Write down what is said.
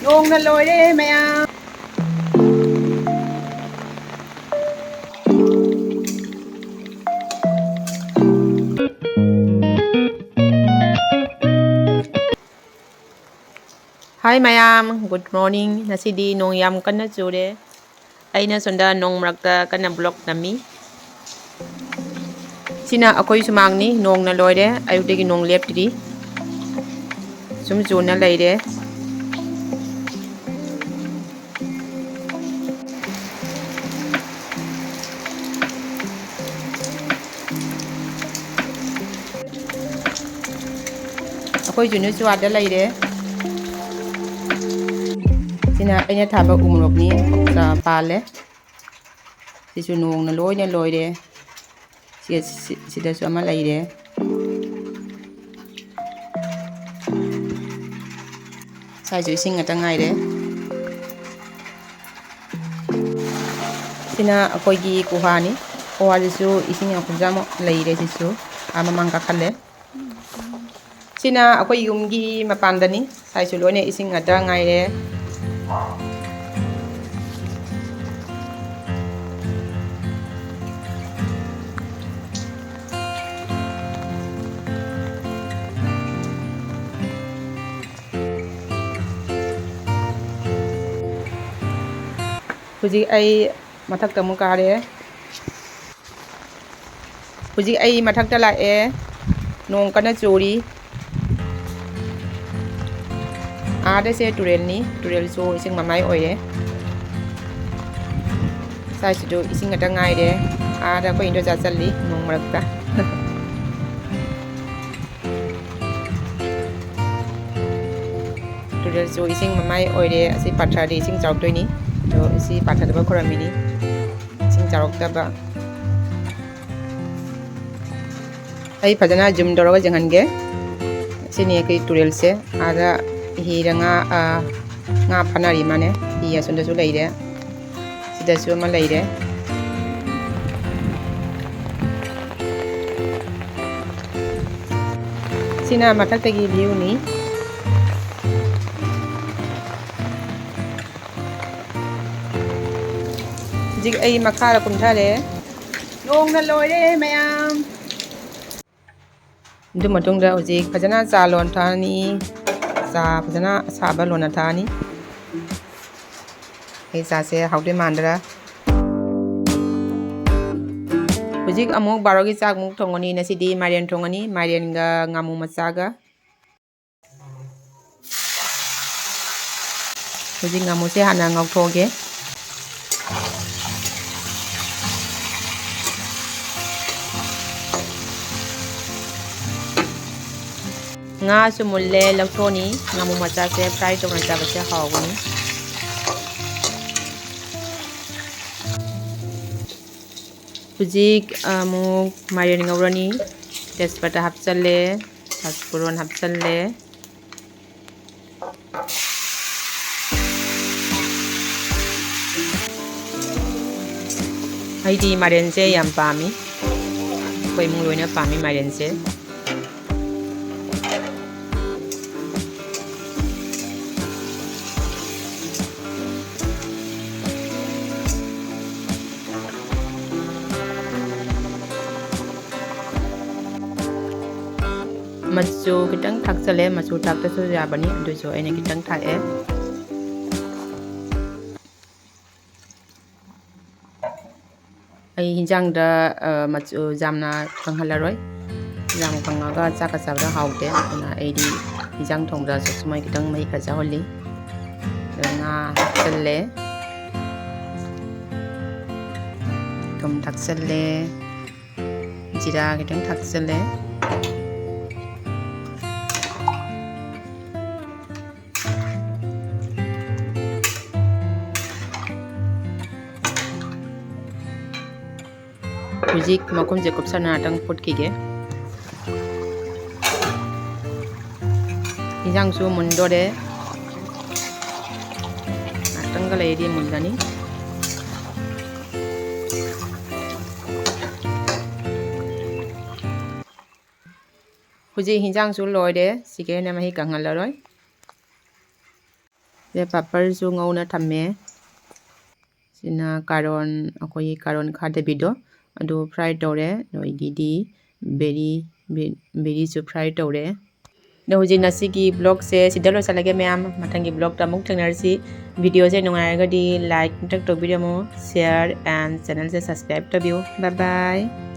ꯅꯣꯡꯅ ꯂꯣꯏꯔꯦ ꯃꯌꯥꯝ ꯍꯥꯏ ꯃꯌꯥꯝ ꯒꯨꯗ ꯃꯣꯔꯅꯤꯡ ꯉꯁꯤꯗꯤ ꯅꯣꯡ ꯌꯥꯝ ꯀꯟꯅ ꯆꯨꯔꯦ ꯑꯩꯅ ꯁꯣꯝꯗ ꯅꯣꯡ ꯃꯔꯛꯇ ꯀꯟꯅ ꯕ꯭ꯂꯣꯛ ꯅꯝꯃꯤ ꯁꯤꯅ ꯑꯩꯈꯣꯏ ꯁꯨꯃꯥꯡꯅꯤ ꯅꯣꯡꯅ ꯂꯣꯏꯔꯦ ꯑꯌꯨꯛꯇꯒꯤ ꯅꯣꯡ ꯂꯦꯞꯇ꯭ꯔꯤ ꯁꯨꯝ ꯆꯨꯅ ꯂꯩꯔꯦ ꯑꯩꯈꯣꯏ ꯖꯨꯅꯨꯁꯋꯥꯗ ꯂꯩꯔꯦ ꯁꯤꯅ ꯑꯩꯅ ꯊꯥꯕ ꯎꯃꯣꯔꯣꯛꯅꯤ ꯄꯥꯜꯂꯦ ꯁꯤꯁꯨ ꯅꯣꯡꯅ ꯂꯣꯏꯅ ꯂꯣꯏꯔꯦ ꯁꯤꯗꯁꯨ ꯑꯃ ꯂꯩꯔꯦ ꯁ꯭ꯋꯥꯏꯁꯨ ꯏꯁꯤꯡ ꯉꯥꯛꯇ ꯉꯥꯏꯔꯦ ꯁꯤꯅ ꯑꯩꯈꯣꯏꯒꯤ ꯀꯨꯍꯥꯅꯤ ꯀꯨꯍꯥꯁꯤꯁꯨ ꯏꯁꯤꯡ ꯌꯥꯝ ꯈꯨꯟꯖꯥꯃꯨꯛ ꯂꯩꯔꯦ ꯁꯤꯁꯨ ꯃꯃꯥꯡ ꯀꯥꯈꯠꯂꯦ ꯁꯤꯅ ꯑꯩꯈꯣꯏ ꯌꯨꯝꯒꯤ ꯃꯄꯥꯟꯗꯅꯤ ꯁ꯭ꯋꯥꯏꯁꯨ ꯂꯣꯏꯅ ꯏꯁꯤꯡ ꯉꯥꯛꯇ ꯉꯥꯏꯔꯦ ꯍꯧꯖꯤꯛ ꯑꯩ ꯃꯊꯛꯇ ꯑꯃꯨꯛ ꯀꯥꯔꯦ ꯍꯧꯖꯤꯛ ꯑꯩ ꯃꯊꯛꯇ ꯂꯥꯛꯑꯦ ꯅꯣꯡ ꯀꯟꯅ ꯆꯨꯔꯤ ꯑꯥꯗꯁꯦ ꯇꯨꯔꯦꯜꯅꯤ ꯇꯨꯔꯦꯜꯁꯨ ꯏꯁꯤꯡ ꯃꯃꯥꯏ ꯑꯣꯏꯔꯦ ꯁ꯭ꯋꯥꯏꯁꯤꯁꯨ ꯏꯁꯤꯡ ꯉꯥꯛꯇ ꯉꯥꯏꯔꯦ ꯑꯥꯗ ꯑꯩꯈꯣꯏ ꯏꯟꯗꯣꯆꯥ ꯆꯠꯂꯤ ꯅꯣꯡ ꯃꯔꯛꯇ ꯇꯨꯔꯦꯜꯁꯨ ꯏꯁꯤꯡ ꯃꯃꯥꯏ ꯑꯣꯏꯔꯦ ꯑꯁꯤ ꯄꯥꯊꯔꯗꯤ ꯏꯁꯤꯡ ꯆꯥꯎꯔꯛꯇꯣꯏꯅꯤ ꯑꯗꯣ ꯑꯁꯤ ꯄꯥꯊꯗꯕ ꯈꯨꯔꯝꯃꯤꯅꯤ ꯏꯁꯤꯡ ꯆꯥꯎꯔꯛꯇꯕ ꯑꯩ ꯐꯖꯅ ꯖꯨꯝ ꯇꯧꯔꯒ ꯌꯦꯡꯍꯟꯒꯦ ꯁꯤꯅꯤ ꯑꯩꯈꯣꯏ ꯇꯨꯔꯦꯜꯁꯦ ꯑꯥꯗ ꯍꯤꯗ ꯉꯥ ꯐꯥꯅꯔꯤ ꯃꯥꯅꯦ ꯍꯤ ꯑꯁꯣꯝꯗꯁꯨ ꯂꯩꯔꯦ ꯁꯤꯗꯁꯨ ꯑꯃ ꯂꯩꯔꯦ ꯁꯤꯅ ꯃꯊꯛꯇꯒꯤ ꯚ꯭ꯌꯨꯅꯤ ꯍꯧꯖꯤꯛ ꯑꯩ ꯃꯈꯥꯗ ꯀꯨꯝꯊꯔꯦ ꯅꯣꯡꯅ ꯂꯣꯏꯔꯦ ꯃꯌꯥꯝ ꯑꯗꯨ ꯃꯇꯨꯡꯗ ꯍꯧꯖꯤꯛ ꯐꯖꯅ ꯆꯥ ꯂꯣꯟꯊꯛꯑꯅꯤ ꯆꯥ ꯐꯖꯅ ꯑꯁꯥꯕ ꯂꯣꯟꯅ ꯊꯛꯑꯅꯤ ꯑꯩ ꯆꯥꯁꯦ ꯍꯥꯎꯗꯣꯏ ꯃꯥꯟꯗ꯭ꯔꯥ ꯍꯧꯖꯤꯛ ꯑꯃꯨꯛ ꯕꯥꯔꯣꯒꯤ ꯆꯥꯛꯃꯨꯛ ꯊꯣꯡꯒꯅꯤ ꯉꯁꯤꯗꯤ ꯃꯥꯏꯔꯦꯟ ꯊꯣꯡꯒꯅꯤ ꯃꯥꯏꯔꯦꯟꯒ ꯉꯥꯃꯨ ꯃꯆꯥꯒ ꯍꯧꯖꯤꯛ ꯉꯥꯃꯨꯁꯦ ꯍꯥꯟꯅ ꯉꯧꯊꯣꯛꯑꯒꯦ ꯉꯥꯁꯨ ꯃꯨꯜꯂꯦ ꯂꯧꯊꯣꯛꯑꯅꯤ ꯉꯥꯃꯨ ꯃꯆꯥꯁꯦ ꯐ꯭ꯔꯥꯏ ꯇꯧꯅ ꯆꯥꯕꯁꯦ ꯍꯥꯎꯕꯅꯤ ꯍꯧꯖꯤꯛ ꯑꯃꯨꯛ ꯃꯥꯏꯔꯦꯟ ꯉꯧꯔꯅꯤ ꯇꯦꯖꯄꯇꯥ ꯍꯥꯞꯆꯜꯂꯦ ꯄꯥꯆꯐꯣꯔꯣꯟ ꯍꯥꯞꯆꯜꯂꯦ ꯑꯩꯗꯤ ꯃꯥꯏꯔꯦꯟꯁꯦ ꯌꯥꯝ ꯄꯥꯝꯃꯤ ꯑꯩꯈꯣꯏ ꯏꯃꯨꯡ ꯂꯣꯏꯅ ꯄꯥꯝꯃꯤ ꯃꯥꯏꯔꯦꯟꯁꯦ ꯃꯆꯨ ꯈꯤꯇꯪ ꯊꯥꯛꯆꯜꯂꯦ ꯃꯆꯨ ꯊꯥꯛꯇꯁꯨ ꯌꯥꯕꯅꯤ ꯑꯗꯨꯁꯨ ꯑꯩꯅ ꯈꯤꯇꯪ ꯊꯥꯛꯑꯦ ꯑꯩ ꯍꯤꯟꯖꯥꯡꯗ ꯃꯆꯨ ꯌꯥꯝꯅ ꯀꯪꯍꯜꯂꯔꯣꯏ ꯌꯥꯝ ꯀꯪꯉꯒ ꯆꯥꯛꯀ ꯆꯥꯕꯗ ꯍꯥꯎꯇꯦ ꯑꯗꯨꯅ ꯑꯩꯗꯤ ꯍꯤꯟꯖꯥꯡ ꯊꯣꯡꯕꯗ ꯁꯨꯃꯥꯏꯅ ꯈꯤꯇꯪ ꯃꯍꯤ ꯈꯔ ꯌꯥꯎꯍꯜꯂꯤ ꯉꯥ ꯍꯥꯞꯆꯜꯂꯦ ꯊꯨꯝ ꯊꯥꯛꯆꯜꯂꯦ ꯖꯤꯔꯥ ꯈꯤꯇꯪ ꯊꯥꯛꯆꯜꯂꯦ ꯍꯧꯖꯤꯛ ꯃꯈꯨꯝꯁꯦ ꯀꯨꯞꯁꯟꯅ ꯉꯥꯛꯇꯪ ꯐꯨꯠꯈꯤꯒꯦ ꯍꯤꯟꯖꯥꯡꯁꯨ ꯃꯨꯟꯗꯣꯔꯦ ꯉꯥꯛꯇꯪꯒ ꯂꯩꯔꯗꯤ ꯃꯨꯜꯂꯅꯤ ꯍꯧꯖꯤꯛ ꯍꯤꯟꯖꯥꯡꯁꯨ ꯂꯣꯏꯔꯦ ꯁꯤꯒꯦ ꯍꯦꯟꯅ ꯃꯍꯤ ꯀꯪꯍꯜꯂꯔꯣꯏ paper su ngau na thamme sina karon akoi karon khade bido adu fry tore no igidi berry su fry tore no hujin nasigi blog se sidalo salage ma'am mathangi blog ta muk thangnersi video se nungai ga di like tak to video mo share and channel se subscribe to view bye bye